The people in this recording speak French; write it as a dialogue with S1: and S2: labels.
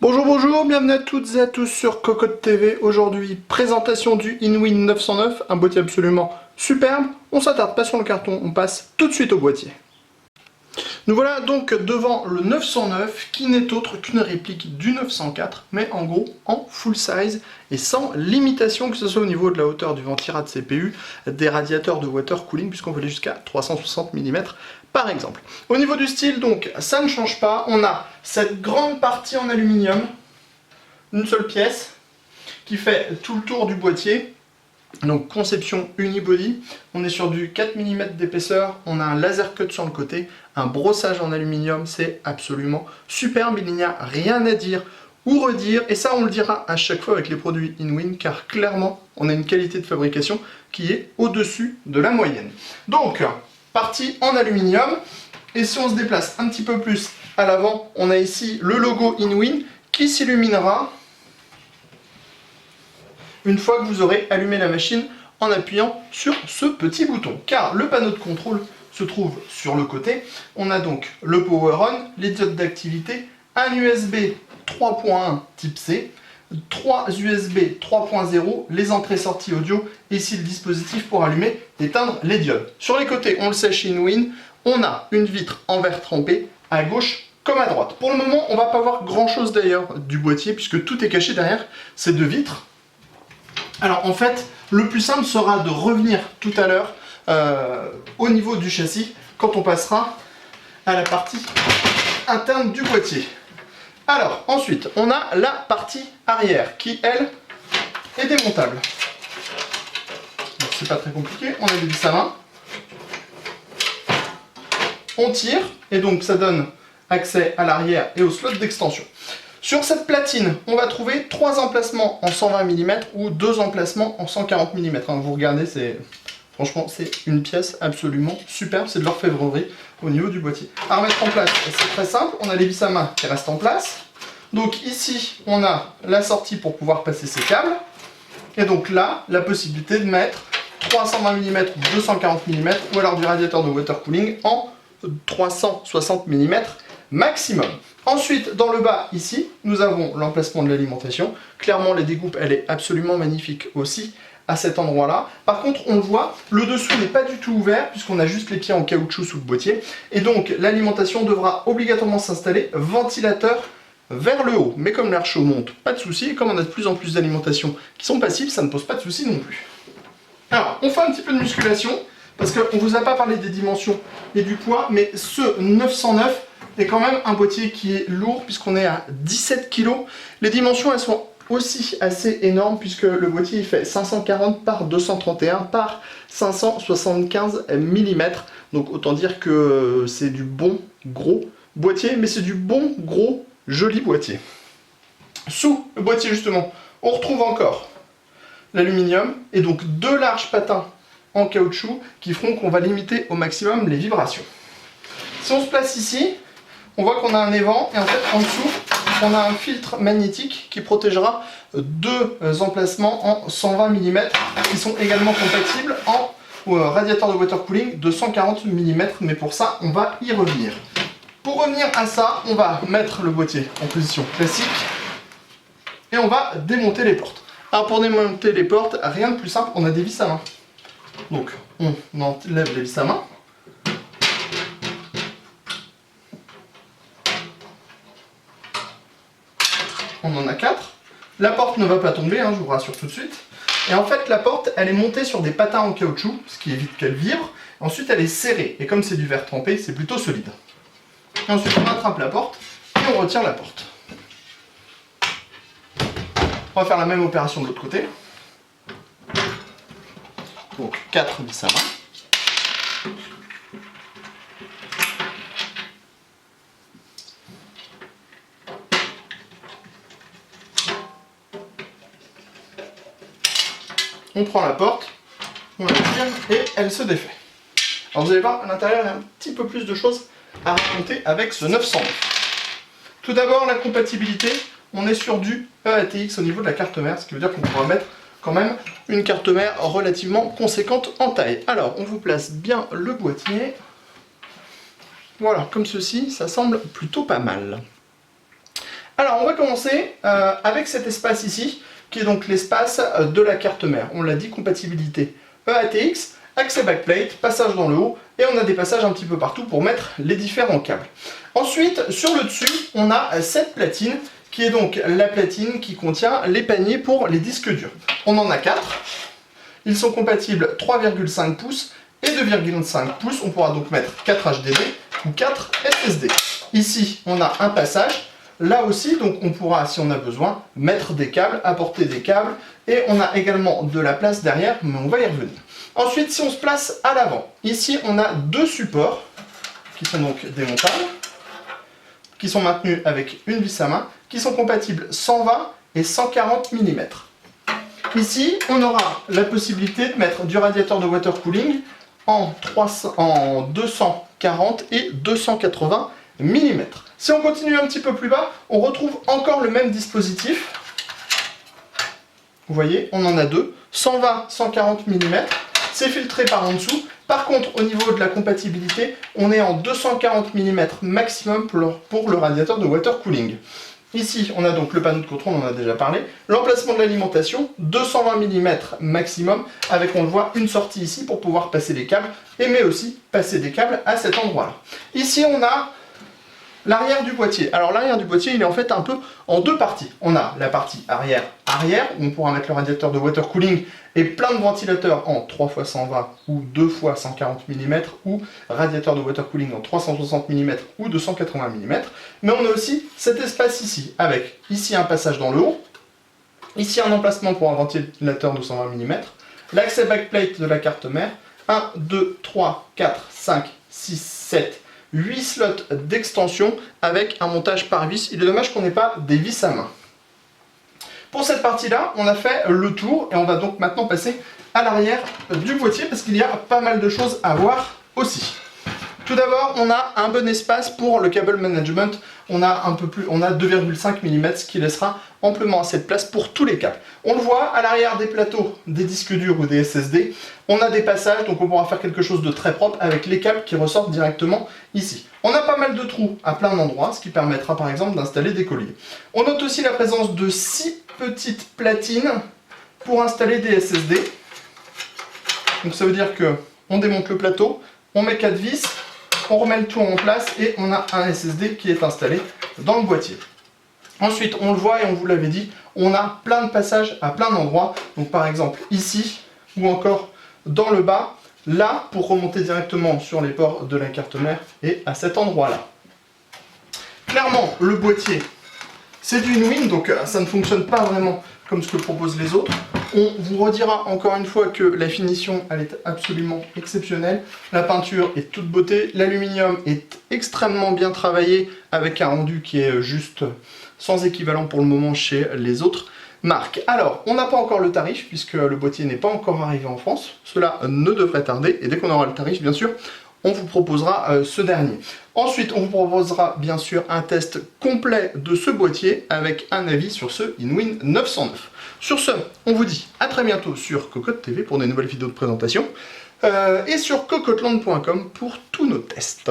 S1: Bonjour, bienvenue à toutes et à tous sur Cocotte TV. Aujourd'hui, présentation du Inwin 909, un boîtier absolument superbe. On s'attarde pas sur le carton, on passe tout de suite au boîtier. Nous voilà donc devant le 909 qui n'est autre qu'une réplique du 904, mais en gros en full size et sans limitation que ce soit au niveau de la hauteur du ventirad CPU, des radiateurs de water cooling puisqu'on peut aller jusqu'à 360 mm par exemple. Au niveau du style donc ça ne change pas, on a cette grande partie en aluminium, une seule pièce qui fait tout le tour du boîtier. Donc conception unibody, on est sur du 4 mm d'épaisseur, on a un laser cut sur le côté, un brossage en aluminium, c'est absolument superbe, il n'y a rien à dire ou redire, et ça on le dira à chaque fois avec les produits Inwin, car clairement on a une qualité de fabrication qui est au-dessus de la moyenne. Donc, partie en aluminium, et si on se déplace un petit peu plus à l'avant, on a ici le logo Inwin qui s'illuminera une fois que vous aurez allumé la machine en appuyant sur ce petit bouton. Car le panneau de contrôle se trouve sur le côté. On a donc le Power On, les diodes d'activité, un USB 3.1 type C, 3 USB 3.0, les entrées-sorties audio, et ici le dispositif pour allumer et éteindre les diodes. Sur les côtés, on le sait chez Inwin, on a une vitre en verre trempé à gauche comme à droite. Pour le moment, on ne va pas voir grand chose d'ailleurs du boîtier puisque tout est caché derrière ces deux vitres. Alors en fait, le plus simple sera de revenir tout à l'heure au niveau du châssis quand on passera à la partie interne du boîtier. Alors ensuite, on a la partie arrière qui, elle, est démontable. C'est pas très compliqué, on a des vis à main. On tire et donc ça donne accès à l'arrière et au slot d'extension. Sur cette platine, on va trouver 3 emplacements en 120 mm ou 2 emplacements en 140 mm. Vous regardez, franchement, c'est une pièce absolument superbe, c'est de l'orfèvrerie au niveau du boîtier. À remettre en place, c'est très simple, on a les vis à main qui restent en place. Donc ici, on a la sortie pour pouvoir passer ces câbles. Et donc là, la possibilité de mettre 320 mm ou 240 mm ou alors du radiateur de water cooling en 360 mm maximum. Ensuite, dans le bas, ici, nous avons l'emplacement de l'alimentation. Clairement, les découpes, elle est absolument magnifique aussi à cet endroit-là. Par contre, on le voit, le dessous n'est pas du tout ouvert puisqu'on a juste les pieds en caoutchouc sous le boîtier. Et donc, l'alimentation devra obligatoirement s'installer ventilateur vers le haut. Mais comme l'air chaud monte, pas de souci. Et comme on a de plus en plus d'alimentations qui sont passives, ça ne pose pas de souci non plus. Alors, on fait un petit peu de musculation parce qu'on ne vous a pas parlé des dimensions et du poids, mais ce 909 est quand même un boîtier qui est lourd puisqu'on est à 17 kg. Les dimensions, elles sont aussi assez énormes puisque le boîtier il fait 540 par 231 par 575 mm. Donc autant dire que c'est du bon gros boîtier, mais c'est du bon gros joli boîtier. Sous le boîtier justement, on retrouve encore l'aluminium et donc 2 larges patins en caoutchouc qui feront qu'on va limiter au maximum les vibrations. Si on se place ici, on voit qu'on a un évent et en fait en dessous on a un filtre magnétique qui protégera 2 emplacements en 120 mm qui sont également compatibles en radiateur de water cooling de 140 mm, mais pour ça on va y revenir. Pour revenir à ça, on va mettre le boîtier en position classique et on va démonter les portes. Alors pour démonter les portes, rien de plus simple, on a des vis à main. Donc on enlève les vis à main. On en a 4. La porte ne va pas tomber, je vous rassure tout de suite. Et en fait, la porte, elle est montée sur des patins en caoutchouc, ce qui évite qu'elle vibre. Ensuite, elle est serrée. Et comme c'est du verre trempé, c'est plutôt solide. Et ensuite, on attrape la porte et on retire la porte. On va faire la même opération de l'autre côté. Donc, 4 vis à main. On prend la porte, on la tire et elle se défait. Alors vous allez voir, à l'intérieur, il y a un petit peu plus de choses à raconter avec ce 909. Tout d'abord, la compatibilité, on est sur du EATX au niveau de la carte mère, ce qui veut dire qu'on pourra mettre quand même une carte mère relativement conséquente en taille. Alors, on vous place bien le boîtier. Voilà, comme ceci, ça semble plutôt pas mal. Alors, on va commencer avec cet espace ici, qui est donc l'espace de la carte mère. On l'a dit, compatibilité EATX, accès backplate, passage dans le haut, et on a des passages un petit peu partout pour mettre les différents câbles. Ensuite, sur le dessus, on a cette platine, qui est donc la platine qui contient les paniers pour les disques durs. On en a 4. Ils sont compatibles 3,5 pouces et 2,5 pouces. On pourra donc mettre 4 HDD ou 4 SSD. Ici, on a un passage. Là aussi, donc on pourra, si on a besoin, mettre des câbles, apporter des câbles. Et on a également de la place derrière, mais on va y revenir. Ensuite, si on se place à l'avant, ici, on a 2 supports qui sont donc démontables, qui sont maintenus avec une vis à main, qui sont compatibles 120 et 140 mm. Ici, on aura la possibilité de mettre du radiateur de water cooling en 240 et 280 mm. Si on continue un petit peu plus bas, on retrouve encore le même dispositif. Vous voyez, on en a 2, 120, 140 mm. C'est filtré par en dessous. Par contre, au niveau de la compatibilité, on est en 240 mm maximum pour le radiateur de water cooling. Ici, on a donc le panneau de contrôle, on en a déjà parlé. L'emplacement de l'alimentation, 220 mm maximum, avec, on le voit, une sortie ici pour pouvoir passer des câbles, mais aussi passer des câbles à cet endroit-là. Ici, on a l'arrière du boîtier. Alors l'arrière du boîtier, il est en fait un peu en 2 parties. On a la partie arrière, où on pourra mettre le radiateur de water cooling et plein de ventilateurs en 3x120 ou 2x140 mm ou radiateur de water cooling en 360 mm ou 280 mm. Mais on a aussi cet espace ici, avec ici un passage dans le haut, ici un emplacement pour un ventilateur de 120 mm, l'accès backplate de la carte mère, 1, 2, 3, 4, 5, 6, 7, 8 slots d'extension avec un montage par vis. Il est dommage qu'on n'ait pas des vis à main. Pour cette partie-là, on a fait le tour et on va donc maintenant passer à l'arrière du boîtier parce qu'il y a pas mal de choses à voir aussi. Tout d'abord, on a un bon espace pour le cable management. On a 2,5 mm, ce qui laissera amplement assez de place pour tous les câbles. On le voit à l'arrière des plateaux des disques durs ou des SSD. On a des passages, donc on pourra faire quelque chose de très propre avec les câbles qui ressortent directement ici. On a pas mal de trous à plein d'endroits, ce qui permettra par exemple d'installer des colliers. On note aussi la présence de 6 petites platines pour installer des SSD. Donc ça veut dire que on démonte le plateau, on met 4 vis, on remet le tout en place et on a un SSD qui est installé dans le boîtier. Ensuite, on le voit et on vous l'avait dit, on a plein de passages à plein d'endroits. Donc par exemple ici ou encore dans le bas, là pour remonter directement sur les ports de la carte mère et à cet endroit-là. Clairement, le boîtier, c'est du in-win, donc ça ne fonctionne pas vraiment comme ce que proposent les autres. On vous redira encore une fois que la finition, elle est absolument exceptionnelle. La peinture est toute beauté. L'aluminium est extrêmement bien travaillé avec un rendu qui est juste sans équivalent pour le moment chez les autres marques. Alors, on n'a pas encore le tarif puisque le boîtier n'est pas encore arrivé en France. Cela ne devrait tarder et dès qu'on aura le tarif, bien sûr, on vous proposera ce dernier. Ensuite, on vous proposera bien sûr un test complet de ce boîtier avec un avis sur ce InWin 909. Sur ce, on vous dit à très bientôt sur Cocotte TV pour des nouvelles vidéos de présentation et sur cocoteland.com pour tous nos tests.